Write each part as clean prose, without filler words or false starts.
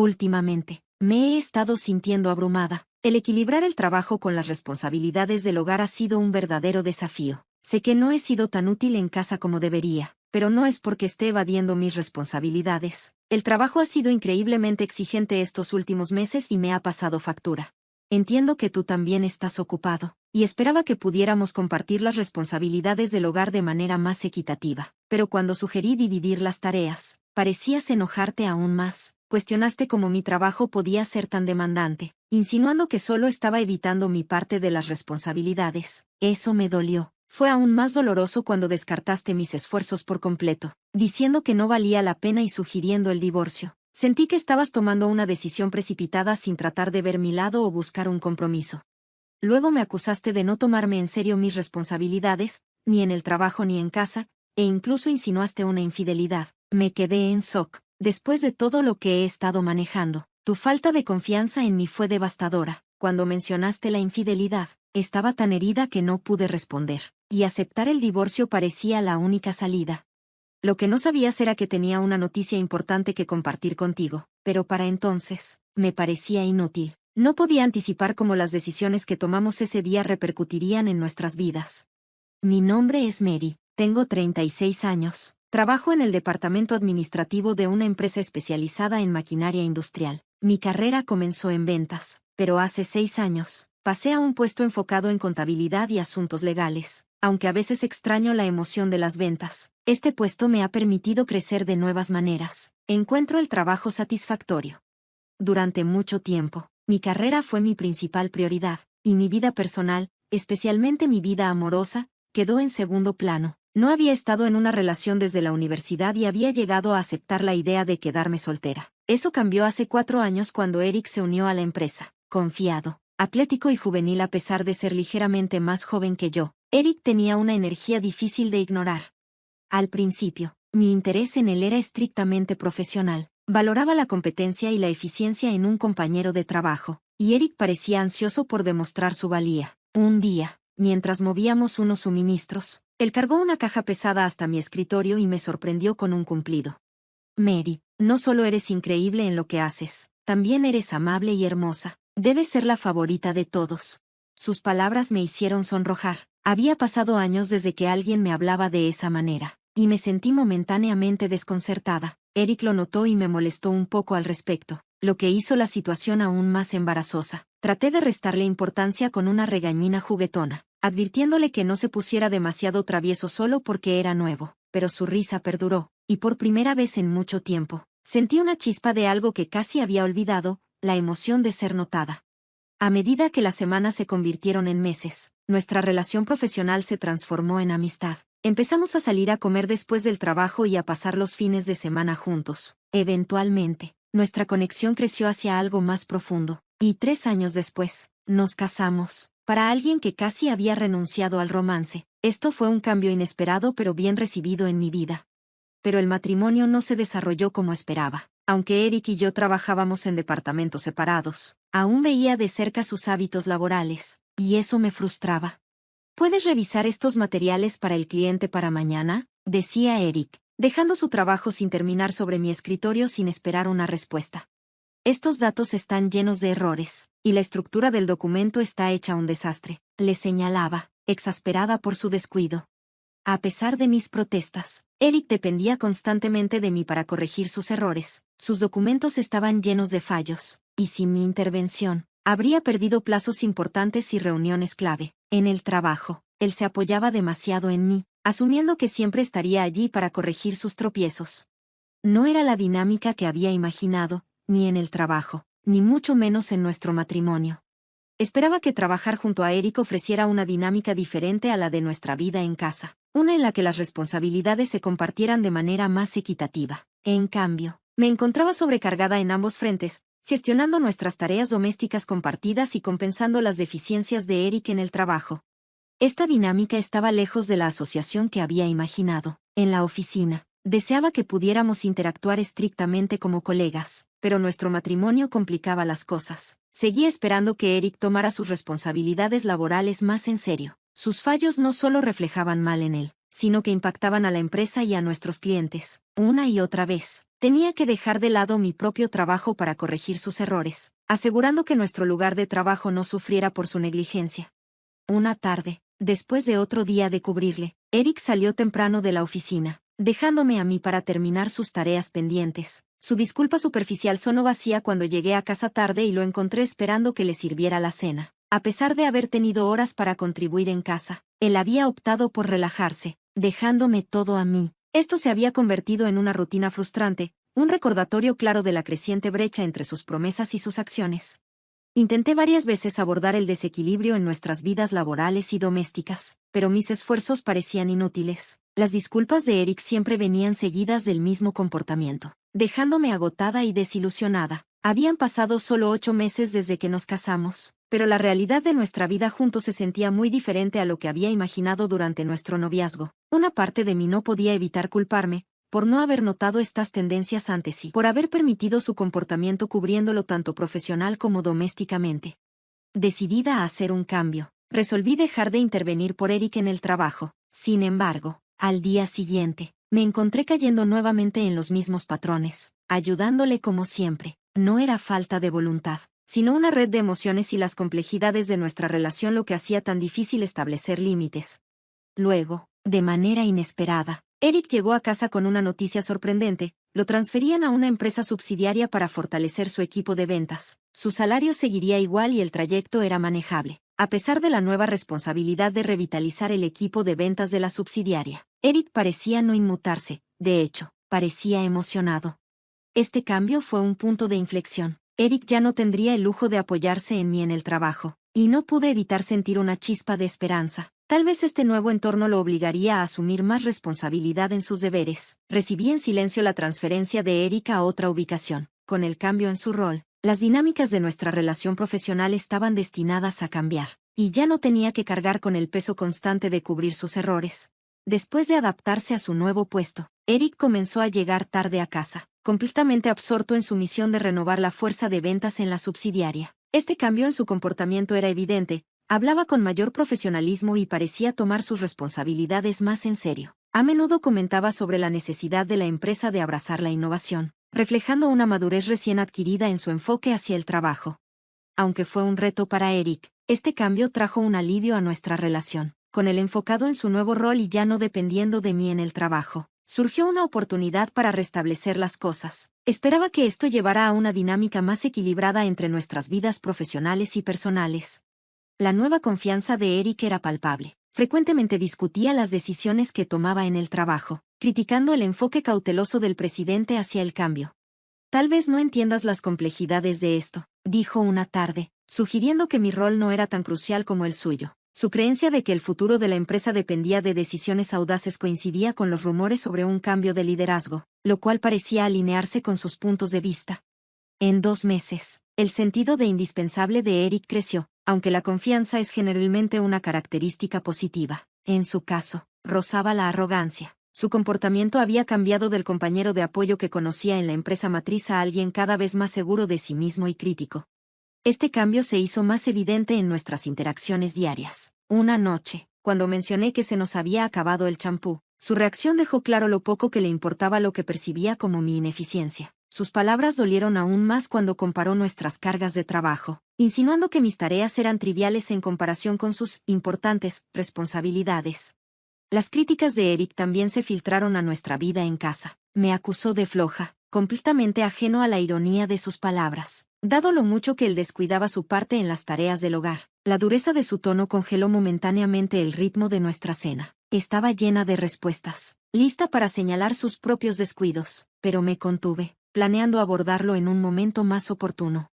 Últimamente, me he estado sintiendo abrumada. El equilibrar el trabajo con las responsabilidades del hogar ha sido un verdadero desafío. Sé que no he sido tan útil en casa como debería, pero no es porque esté evadiendo mis responsabilidades. El trabajo ha sido increíblemente exigente estos últimos meses y me ha pasado factura. Entiendo que tú también estás ocupado, y esperaba que pudiéramos compartir las responsabilidades del hogar de manera más equitativa. Pero cuando sugerí dividir las tareas, parecías enojarte aún más. Cuestionaste cómo mi trabajo podía ser tan demandante, insinuando que solo estaba evitando mi parte de las responsabilidades. Eso me dolió. Fue aún más doloroso cuando descartaste mis esfuerzos por completo, diciendo que no valía la pena y sugiriendo el divorcio. Sentí que estabas tomando una decisión precipitada sin tratar de ver mi lado o buscar un compromiso. Luego me acusaste de no tomarme en serio mis responsabilidades, ni en el trabajo ni en casa, e incluso insinuaste una infidelidad. Me quedé en shock. Después de todo lo que he estado manejando, tu falta de confianza en mí fue devastadora. Cuando mencionaste la infidelidad, estaba tan herida que no pude responder, y aceptar el divorcio parecía la única salida. Lo que no sabías era que tenía una noticia importante que compartir contigo, pero para entonces, me parecía inútil. No podía anticipar cómo las decisiones que tomamos ese día repercutirían en nuestras vidas. Mi nombre es Mary, tengo 36 años. Trabajo en el departamento administrativo de una empresa especializada en maquinaria industrial. Mi carrera comenzó en ventas, pero hace 6 años, pasé a un puesto enfocado en contabilidad y asuntos legales. Aunque a veces extraño la emoción de las ventas, este puesto me ha permitido crecer de nuevas maneras. Encuentro el trabajo satisfactorio. Durante mucho tiempo, mi carrera fue mi principal prioridad, y mi vida personal, especialmente mi vida amorosa, quedó en segundo plano. No había estado en una relación desde la universidad y había llegado a aceptar la idea de quedarme soltera. Eso cambió hace 4 años cuando Eric se unió a la empresa. Confiado, atlético y juvenil a pesar de ser ligeramente más joven que yo, Eric tenía una energía difícil de ignorar. Al principio, mi interés en él era estrictamente profesional. Valoraba la competencia y la eficiencia en un compañero de trabajo, y Eric parecía ansioso por demostrar su valía. Un día, mientras movíamos unos suministros, él cargó una caja pesada hasta mi escritorio y me sorprendió con un cumplido. Mary, no solo eres increíble en lo que haces, también eres amable y hermosa. Debes ser la favorita de todos. Sus palabras me hicieron sonrojar. Había pasado años desde que alguien me hablaba de esa manera, y me sentí momentáneamente desconcertada. Eric lo notó y me molestó un poco al respecto, lo que hizo la situación aún más embarazosa. Traté de restarle importancia con una regañina juguetona, advirtiéndole que no se pusiera demasiado travieso solo porque era nuevo, pero su risa perduró, y por primera vez en mucho tiempo, sentí una chispa de algo que casi había olvidado, la emoción de ser notada. A medida que las semanas se convirtieron en meses, nuestra relación profesional se transformó en amistad. Empezamos a salir a comer después del trabajo y a pasar los fines de semana juntos. Eventualmente, nuestra conexión creció hacia algo más profundo, y 3 años después, nos casamos. Para alguien que casi había renunciado al romance, esto fue un cambio inesperado pero bien recibido en mi vida. Pero el matrimonio no se desarrolló como esperaba. Aunque Eric y yo trabajábamos en departamentos separados, aún veía de cerca sus hábitos laborales, y eso me frustraba. ¿Puedes revisar estos materiales para el cliente para mañana?, decía Eric, dejando su trabajo sin terminar sobre mi escritorio sin esperar una respuesta. Estos datos están llenos de errores, y la estructura del documento está hecha un desastre, le señalaba, exasperada por su descuido. A pesar de mis protestas, Eric dependía constantemente de mí para corregir sus errores. Sus documentos estaban llenos de fallos, y sin mi intervención, habría perdido plazos importantes y reuniones clave. En el trabajo, él se apoyaba demasiado en mí, asumiendo que siempre estaría allí para corregir sus tropiezos. No era la dinámica que había imaginado, ni en el trabajo, ni mucho menos en nuestro matrimonio. Esperaba que trabajar junto a Eric ofreciera una dinámica diferente a la de nuestra vida en casa, una en la que las responsabilidades se compartieran de manera más equitativa. En cambio, me encontraba sobrecargada en ambos frentes, gestionando nuestras tareas domésticas compartidas y compensando las deficiencias de Eric en el trabajo. Esta dinámica estaba lejos de la asociación que había imaginado. En la oficina, deseaba que pudiéramos interactuar estrictamente como colegas, pero nuestro matrimonio complicaba las cosas. Seguía esperando que Eric tomara sus responsabilidades laborales más en serio. Sus fallos no solo reflejaban mal en él, sino que impactaban a la empresa y a nuestros clientes. Una y otra vez, tenía que dejar de lado mi propio trabajo para corregir sus errores, asegurando que nuestro lugar de trabajo no sufriera por su negligencia. Una tarde, después de otro día de cubrirle, Eric salió temprano de la oficina, dejándome a mí para terminar sus tareas pendientes. Su disculpa superficial sonó vacía cuando llegué a casa tarde y lo encontré esperando que le sirviera la cena. A pesar de haber tenido horas para contribuir en casa, él había optado por relajarse, dejándome todo a mí. Esto se había convertido en una rutina frustrante, un recordatorio claro de la creciente brecha entre sus promesas y sus acciones. Intenté varias veces abordar el desequilibrio en nuestras vidas laborales y domésticas, pero mis esfuerzos parecían inútiles. Las disculpas de Eric siempre venían seguidas del mismo comportamiento, dejándome agotada y desilusionada. Habían pasado solo 8 meses desde que nos casamos, pero la realidad de nuestra vida juntos se sentía muy diferente a lo que había imaginado durante nuestro noviazgo. Una parte de mí no podía evitar culparme por no haber notado estas tendencias antes y por haber permitido su comportamiento cubriéndolo tanto profesional como domésticamente. Decidida a hacer un cambio, resolví dejar de intervenir por Eric en el trabajo. Sin embargo, al día siguiente, me encontré cayendo nuevamente en los mismos patrones, ayudándole como siempre. No era falta de voluntad, sino una red de emociones y las complejidades de nuestra relación lo que hacía tan difícil establecer límites. Luego, de manera inesperada, Eric llegó a casa con una noticia sorprendente: lo transferían a una empresa subsidiaria para fortalecer su equipo de ventas. Su salario seguiría igual y el trayecto era manejable, a pesar de la nueva responsabilidad de revitalizar el equipo de ventas de la subsidiaria. Eric parecía no inmutarse, de hecho, parecía emocionado. Este cambio fue un punto de inflexión. Eric ya no tendría el lujo de apoyarse en mí en el trabajo, y no pude evitar sentir una chispa de esperanza. Tal vez este nuevo entorno lo obligaría a asumir más responsabilidad en sus deberes. Recibí en silencio la transferencia de Eric a otra ubicación. Con el cambio en su rol, las dinámicas de nuestra relación profesional estaban destinadas a cambiar, y ya no tenía que cargar con el peso constante de cubrir sus errores. Después de adaptarse a su nuevo puesto, Eric comenzó a llegar tarde a casa, completamente absorto en su misión de renovar la fuerza de ventas en la subsidiaria. Este cambio en su comportamiento era evidente. Hablaba con mayor profesionalismo y parecía tomar sus responsabilidades más en serio. A menudo comentaba sobre la necesidad de la empresa de abrazar la innovación, reflejando una madurez recién adquirida en su enfoque hacia el trabajo. Aunque fue un reto para Eric, este cambio trajo un alivio a nuestra relación. Con él enfocado en su nuevo rol y ya no dependiendo de mí en el trabajo, surgió una oportunidad para restablecer las cosas. Esperaba que esto llevara a una dinámica más equilibrada entre nuestras vidas profesionales y personales. La nueva confianza de Eric era palpable. Frecuentemente discutía las decisiones que tomaba en el trabajo, criticando el enfoque cauteloso del presidente hacia el cambio. Tal vez no entiendas las complejidades de esto, dijo una tarde, sugiriendo que mi rol no era tan crucial como el suyo. Su creencia de que el futuro de la empresa dependía de decisiones audaces coincidía con los rumores sobre un cambio de liderazgo, lo cual parecía alinearse con sus puntos de vista. En 2 meses, el sentido de indispensable de Eric creció, aunque la confianza es generalmente una característica positiva. En su caso, rozaba la arrogancia. Su comportamiento había cambiado del compañero de apoyo que conocía en la empresa matriz a alguien cada vez más seguro de sí mismo y crítico. Este cambio se hizo más evidente en nuestras interacciones diarias. Una noche, cuando mencioné que se nos había acabado el champú, su reacción dejó claro lo poco que le importaba lo que percibía como mi ineficiencia. Sus palabras dolieron aún más cuando comparó nuestras cargas de trabajo, insinuando que mis tareas eran triviales en comparación con sus importantes responsabilidades. Las críticas de Eric también se filtraron a nuestra vida en casa. Me acusó de floja, completamente ajeno a la ironía de sus palabras, dado lo mucho que él descuidaba su parte en las tareas del hogar. La dureza de su tono congeló momentáneamente el ritmo de nuestra cena. Estaba llena de respuestas, lista para señalar sus propios descuidos, pero me contuve, planeando abordarlo en un momento más oportuno.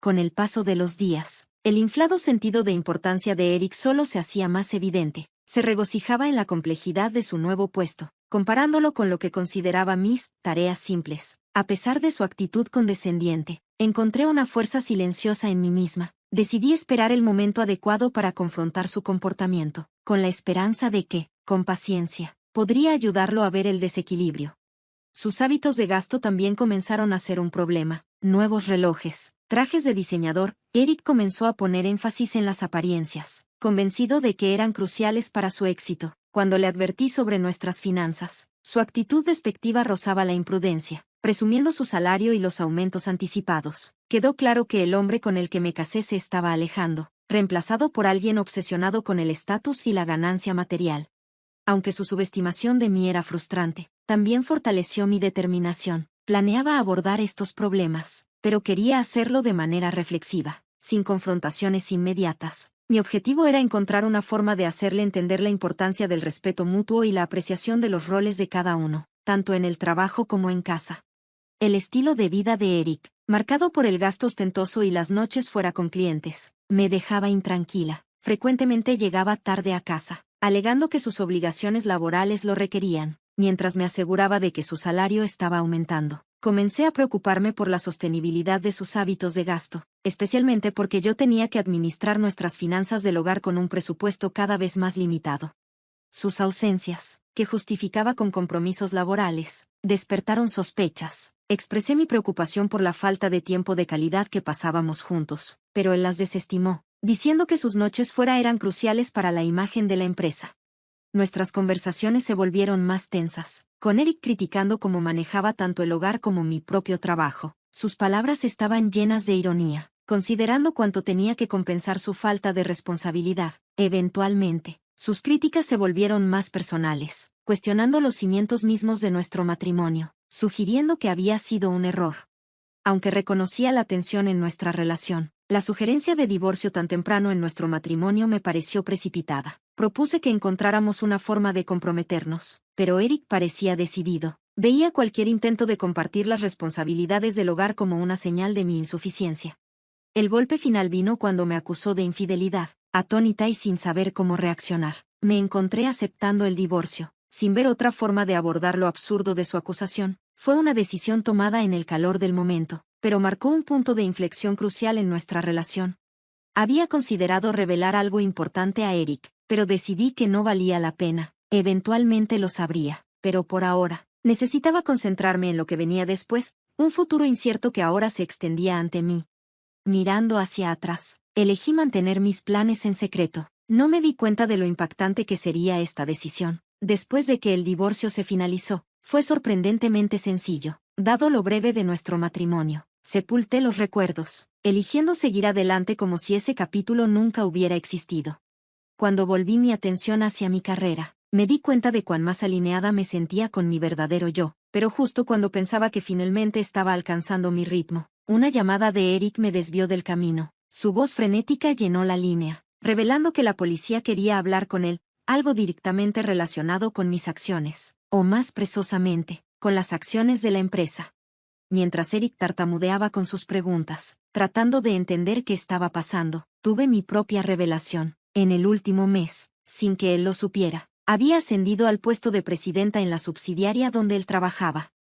Con el paso de los días, el inflado sentido de importancia de Eric solo se hacía más evidente. Se regocijaba en la complejidad de su nuevo puesto, comparándolo con lo que consideraba mis tareas simples. A pesar de su actitud condescendiente, encontré una fuerza silenciosa en mí misma. Decidí esperar el momento adecuado para confrontar su comportamiento, con la esperanza de que, con paciencia, podría ayudarlo a ver el desequilibrio. Sus hábitos de gasto también comenzaron a ser un problema. Nuevos relojes, trajes de diseñador. Eric comenzó a poner énfasis en las apariencias, convencido de que eran cruciales para su éxito. Cuando le advertí sobre nuestras finanzas, su actitud despectiva rozaba la imprudencia, presumiendo su salario y los aumentos anticipados. Quedó claro que el hombre con el que me casé se estaba alejando, reemplazado por alguien obsesionado con el estatus y la ganancia material. Aunque su subestimación de mí era frustrante, también fortaleció mi determinación. Planeaba abordar estos problemas, pero quería hacerlo de manera reflexiva, sin confrontaciones inmediatas. Mi objetivo era encontrar una forma de hacerle entender la importancia del respeto mutuo y la apreciación de los roles de cada uno, tanto en el trabajo como en casa. El estilo de vida de Eric, marcado por el gasto ostentoso y las noches fuera con clientes, me dejaba intranquila. Frecuentemente llegaba tarde a casa, alegando que sus obligaciones laborales lo requerían, mientras me aseguraba de que su salario estaba aumentando. Comencé a preocuparme por la sostenibilidad de sus hábitos de gasto, especialmente porque yo tenía que administrar nuestras finanzas del hogar con un presupuesto cada vez más limitado. Sus ausencias, que justificaba con compromisos laborales, despertaron sospechas. Expresé mi preocupación por la falta de tiempo de calidad que pasábamos juntos, pero él las desestimó, diciendo que sus noches fuera eran cruciales para la imagen de la empresa. Nuestras conversaciones se volvieron más tensas, con Eric criticando cómo manejaba tanto el hogar como mi propio trabajo. Sus palabras estaban llenas de ironía, considerando cuánto tenía que compensar su falta de responsabilidad. Eventualmente, sus críticas se volvieron más personales, cuestionando los cimientos mismos de nuestro matrimonio, sugiriendo que había sido un error. Aunque reconocía la tensión en nuestra relación, la sugerencia de divorcio tan temprano en nuestro matrimonio me pareció precipitada. Propuse que encontráramos una forma de comprometernos, pero Eric parecía decidido. Veía cualquier intento de compartir las responsabilidades del hogar como una señal de mi insuficiencia. El golpe final vino cuando me acusó de infidelidad. Atónita y sin saber cómo reaccionar, me encontré aceptando el divorcio, sin ver otra forma de abordar lo absurdo de su acusación. Fue una decisión tomada en el calor del momento, pero marcó un punto de inflexión crucial en nuestra relación. Había considerado revelar algo importante a Eric, pero decidí que no valía la pena. Eventualmente lo sabría, pero por ahora, necesitaba concentrarme en lo que venía después, un futuro incierto que ahora se extendía ante mí. Mirando hacia atrás, elegí mantener mis planes en secreto. No me di cuenta de lo impactante que sería esta decisión. Después de que el divorcio se finalizó, fue sorprendentemente sencillo. Dado lo breve de nuestro matrimonio, sepulté los recuerdos, eligiendo seguir adelante como si ese capítulo nunca hubiera existido. Cuando volví mi atención hacia mi carrera, me di cuenta de cuán más alineada me sentía con mi verdadero yo, pero justo cuando pensaba que finalmente estaba alcanzando mi ritmo, una llamada de Eric me desvió del camino. Su voz frenética llenó la línea, revelando que la policía quería hablar con él, algo directamente relacionado con mis acciones, o más precisamente, con las acciones de la empresa. Mientras Eric tartamudeaba con sus preguntas, tratando de entender qué estaba pasando, tuve mi propia revelación. En el último mes, sin que él lo supiera, había ascendido al puesto de presidenta en la subsidiaria donde él trabajaba.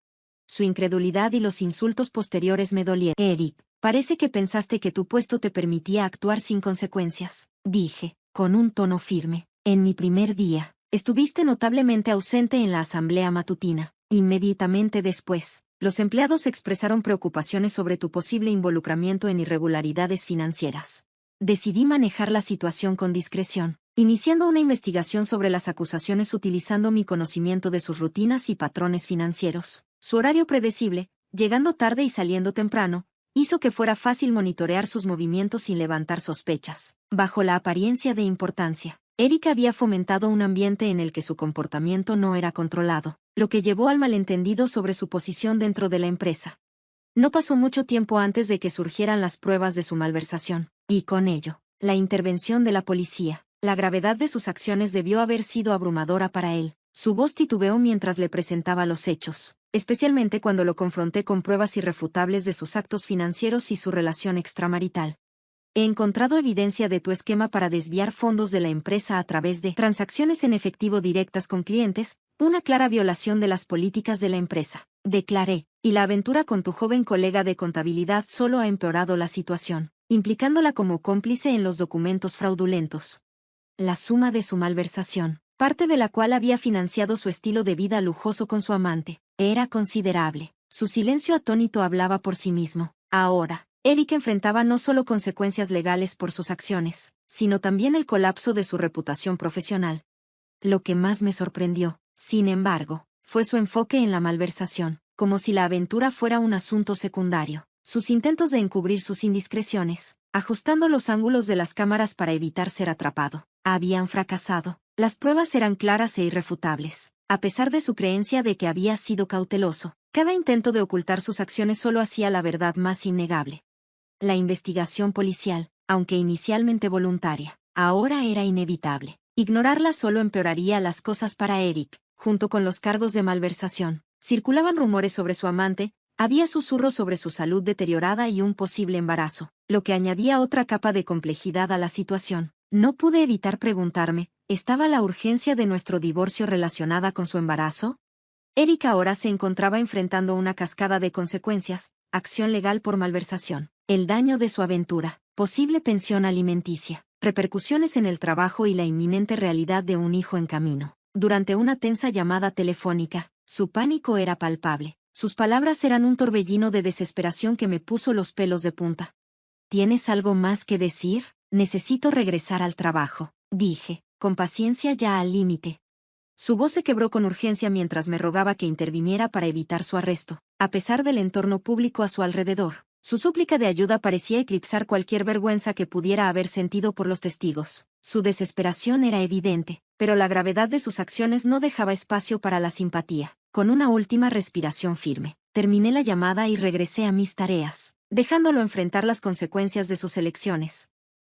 Su incredulidad y los insultos posteriores me dolieron. Eric, parece que pensaste que tu puesto te permitía actuar sin consecuencias, dije, con un tono firme. En mi primer día, estuviste notablemente ausente en la asamblea matutina. Inmediatamente después, los empleados expresaron preocupaciones sobre tu posible involucramiento en irregularidades financieras. Decidí manejar la situación con discreción, iniciando una investigación sobre las acusaciones utilizando mi conocimiento de sus rutinas y patrones financieros. Su horario predecible, llegando tarde y saliendo temprano, hizo que fuera fácil monitorear sus movimientos sin levantar sospechas. Bajo la apariencia de importancia, Eric había fomentado un ambiente en el que su comportamiento no era controlado, lo que llevó al malentendido sobre su posición dentro de la empresa. No pasó mucho tiempo antes de que surgieran las pruebas de su malversación, y con ello, la intervención de la policía. La gravedad de sus acciones debió haber sido abrumadora para él. Su voz titubeó mientras le presentaba los hechos, especialmente cuando lo confronté con pruebas irrefutables de sus actos financieros y su relación extramarital. He encontrado evidencia de tu esquema para desviar fondos de la empresa a través de transacciones en efectivo directas con clientes, una clara violación de las políticas de la empresa, declaré, y la aventura con tu joven colega de contabilidad solo ha empeorado la situación, implicándola como cómplice en los documentos fraudulentos. La suma de su malversación, parte de la cual había financiado su estilo de vida lujoso con su amante, era considerable. Su silencio atónito hablaba por sí mismo. Ahora, Eric enfrentaba no solo consecuencias legales por sus acciones, sino también el colapso de su reputación profesional. Lo que más me sorprendió, sin embargo, fue su enfoque en la malversación, como si la aventura fuera un asunto secundario. Sus intentos de encubrir sus indiscreciones, ajustando los ángulos de las cámaras para evitar ser atrapado, habían fracasado. Las pruebas eran claras e irrefutables. A pesar de su creencia de que había sido cauteloso, cada intento de ocultar sus acciones solo hacía la verdad más innegable. La investigación policial, aunque inicialmente voluntaria, ahora era inevitable. Ignorarla solo empeoraría las cosas para Eric. Junto con los cargos de malversación, circulaban rumores sobre su amante, había susurros sobre su salud deteriorada y un posible embarazo, lo que añadía otra capa de complejidad a la situación. No pude evitar preguntarme, ¿estaba la urgencia de nuestro divorcio relacionada con su embarazo? Eric ahora se encontraba enfrentando una cascada de consecuencias: acción legal por malversación, el daño de su aventura, posible pensión alimenticia, repercusiones en el trabajo y la inminente realidad de un hijo en camino. Durante una tensa llamada telefónica, su pánico era palpable. Sus palabras eran un torbellino de desesperación que me puso los pelos de punta. ¿Tienes algo más que decir? Necesito regresar al trabajo, dije, con paciencia ya al límite. Su voz se quebró con urgencia mientras me rogaba que interviniera para evitar su arresto. A pesar del entorno público a su alrededor, su súplica de ayuda parecía eclipsar cualquier vergüenza que pudiera haber sentido por los testigos. Su desesperación era evidente, pero la gravedad de sus acciones no dejaba espacio para la simpatía. Con una última respiración firme, terminé la llamada y regresé a mis tareas, dejándolo enfrentar las consecuencias de sus elecciones.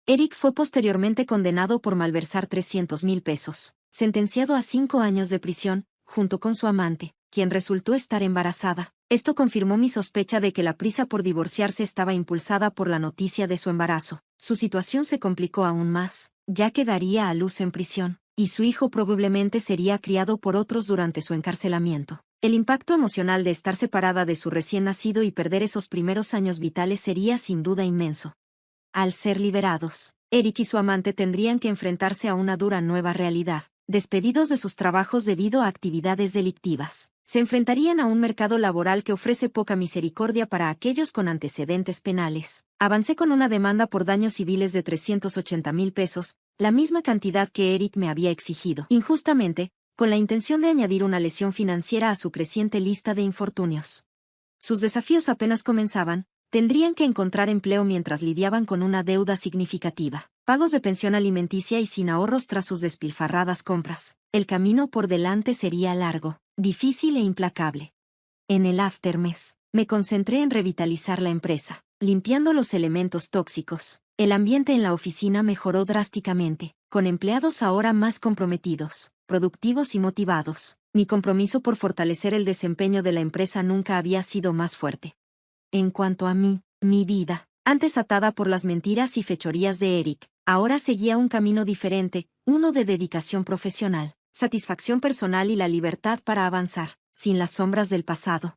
Eric fue posteriormente condenado por malversar 300,000 pesos, sentenciado a 5 años de prisión, junto con su amante, quien resultó estar embarazada. Esto confirmó mi sospecha de que la prisa por divorciarse estaba impulsada por la noticia de su embarazo. Su situación se complicó aún más, ya que daría a luz en prisión, y su hijo probablemente sería criado por otros durante su encarcelamiento. El impacto emocional de estar separada de su recién nacido y perder esos primeros años vitales sería sin duda inmenso. Al ser liberados, Eric y su amante tendrían que enfrentarse a una dura nueva realidad. Despedidos de sus trabajos debido a actividades delictivas, se enfrentarían a un mercado laboral que ofrece poca misericordia para aquellos con antecedentes penales. Avancé con una demanda por daños civiles de 380,000 pesos, la misma cantidad que Eric me había exigido, injustamente, con la intención de añadir una lesión financiera a su creciente lista de infortunios. Sus desafíos apenas comenzaban. Tendrían que encontrar empleo mientras lidiaban con una deuda significativa, pagos de pensión alimenticia y sin ahorros tras sus despilfarradas compras. El camino por delante sería largo, difícil e implacable. En el aftermes, me concentré en revitalizar la empresa, limpiando los elementos tóxicos. El ambiente en la oficina mejoró drásticamente, con empleados ahora más comprometidos, productivos y motivados. Mi compromiso por fortalecer el desempeño de la empresa nunca había sido más fuerte. En cuanto a mí, mi vida, antes atada por las mentiras y fechorías de Eric, ahora seguía un camino diferente, uno de dedicación profesional, satisfacción personal y la libertad para avanzar, sin las sombras del pasado.